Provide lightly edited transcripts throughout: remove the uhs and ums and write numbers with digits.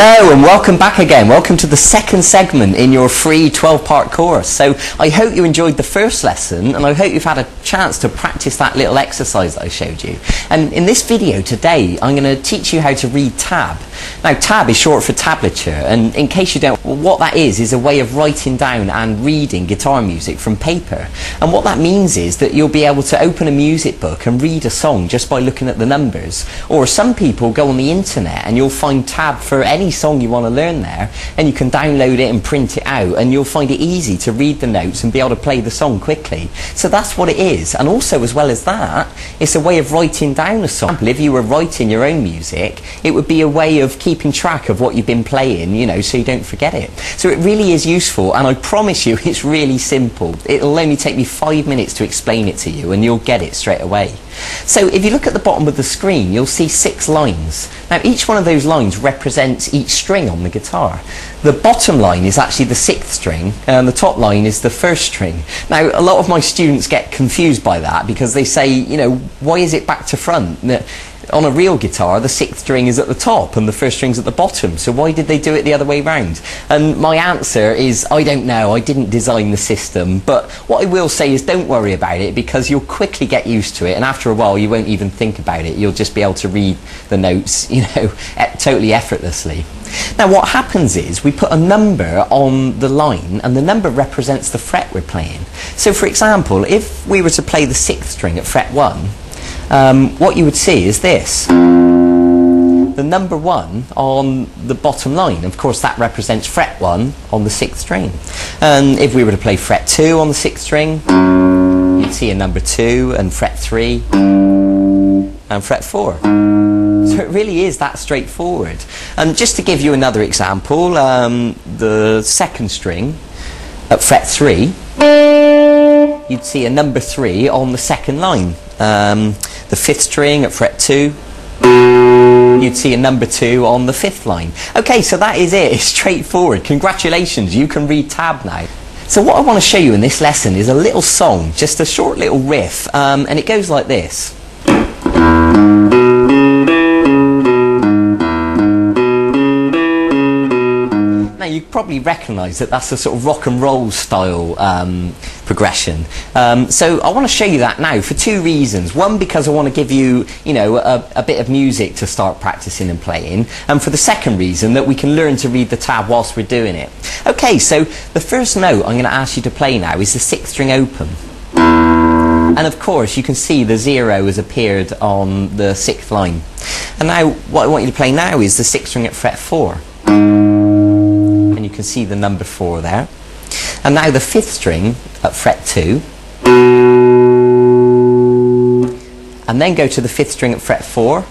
Hello and welcome back again. Welcome to the second segment in your free 12-part course. So I hope you enjoyed the first lesson and I hope you've had a chance to practice that little exercise that I showed you. And in this video today I'm going to teach you how to read tab. Now tab is short for tablature, and in case you don't, what that is a way of writing down and reading guitar music from paper. And what that means is that you'll be able to open a music book and read a song just by looking at the numbers. Or some people go on the internet and you'll find tab for any song you want to learn there, and you can download it and print it out, and you'll find it easy to read the notes and be able to play the song quickly. So that's what it is. And also, as well as that, it's a way of writing down a song. If you were writing your own music, it would be a way of keeping track of what you've been playing, you know, so you don't forget it. So it really is useful, and I promise you it's really simple. It'll only take me 5 minutes to explain it to you and you'll get it straight away. So if you look at the bottom of the screen, you'll see 6 lines. Now each one of those lines represents each string on the guitar. The bottom line is actually the 6th string and the top line is the 1st string. Now a lot of my students get confused by that because they say, you know, why is it back to front? On a real guitar, the 6th string is at the top and the 1st string's at the bottom, so why did they do it the other way round? And my answer is, I don't know, I didn't design the system, but what I will say is don't worry about it because you'll quickly get used to it, and after a while you won't even think about it. You'll just be able to read the notes, you know, totally effortlessly. Now what happens is we put a number on the line and the number represents the fret we're playing. So for example, if we were to play the 6th string at fret 1, what you would see is this. The number 1 on the bottom line, of course that represents fret 1 on the 6th string. And if we were to play fret 2 on the 6th string, you'd see a number 2 and fret 3 and fret 4. So it really is that straightforward. And just to give you another example, the 2nd string at fret 3, you'd see a number 3 on the 2nd line. The 5th string at fret 2, you'd see a number 2 on the 5th line. Okay, so that is it. It's straightforward. Congratulations, you can read tab now. So what I want to show you in this lesson is a little song, just a short little riff, and it goes like this. Now you probably recognise that that's a sort of rock and roll style progression. So I want to show you that now for 2 reasons. One, because I want to give you, you know, a bit of music to start practicing and playing, and for the second reason that we can learn to read the tab whilst we're doing it. Okay, so the first note I'm going to ask you to play now is the 6th string open. And of course you can see the 0 has appeared on the 6th line. And now what I want you to play now is the 6th string at fret 4. And you can see the number 4 there. And now the 5th string at fret 2. And then go to the 5th string at fret 4.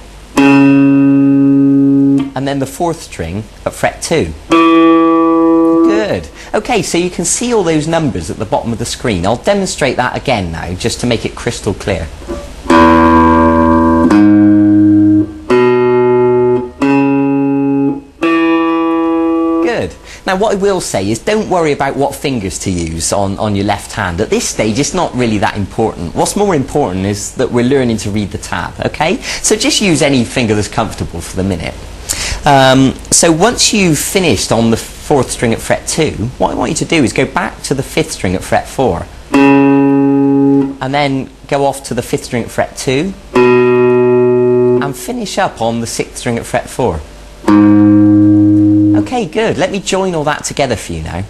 And then the 4th string at fret 2. Good. Okay, so you can see all those numbers at the bottom of the screen. I'll demonstrate that again now, just to make it crystal clear. Good. Now what I will say is don't worry about what fingers to use on your left hand. At this stage it's not really that important. What's more important is that we're learning to read the tab, okay? So just use any finger that's comfortable for the minute. So once you've finished on the 4th string at fret 2, what I want you to do is go back to the 5th string at fret 4 and then go off to the 5th string at fret 2 and finish up on the 6th string at fret 4. Okay, good. Let me join all that together for you now.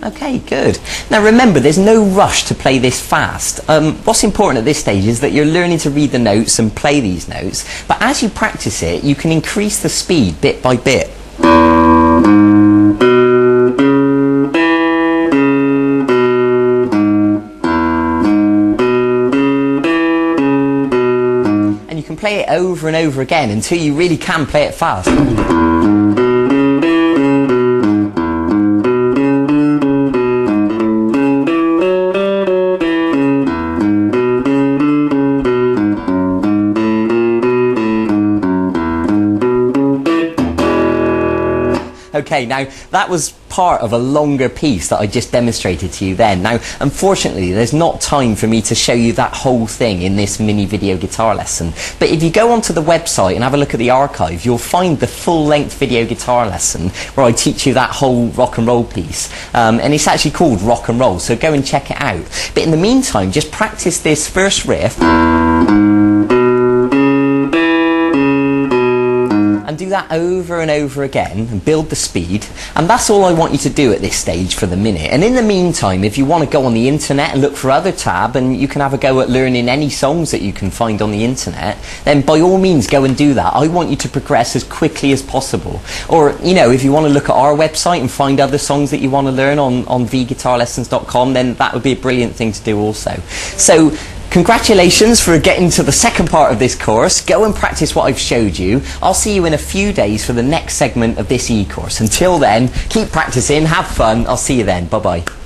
Okay, good. Now remember, there's no rush to play this fast. What's important at this stage is that you're learning to read the notes and play these notes, but as you practice it, you can increase the speed bit by bit. And you can play it over and over again until you really can play it fast. Okay, now that was part of a longer piece that I just demonstrated to you then. Now, unfortunately, there's not time for me to show you that whole thing in this mini video guitar lesson. But if you go onto the website and have a look at the archive, you'll find the full-length video guitar lesson where I teach you that whole rock and roll piece. And it's actually called Rock and Roll, so go and check it out. But in the meantime, just practice this first riff. And do that over and over again and build the speed, and that's all I want you to do at this stage for the minute. And in the meantime, if you want to go on the internet and look for other tab, and you can have a go at learning any songs that you can find on the internet, then by all means go and do that. I want you to progress as quickly as possible. Or, you know, if you want to look at our website and find other songs that you want to learn on vguitarlessons.com, then that would be a brilliant thing to do also. So congratulations for getting to the second part of this course. Go and practice what I've showed you. I'll see you in a few days for the next segment of this e-course. Until then, keep practicing, have fun. I'll see you then. Bye-bye.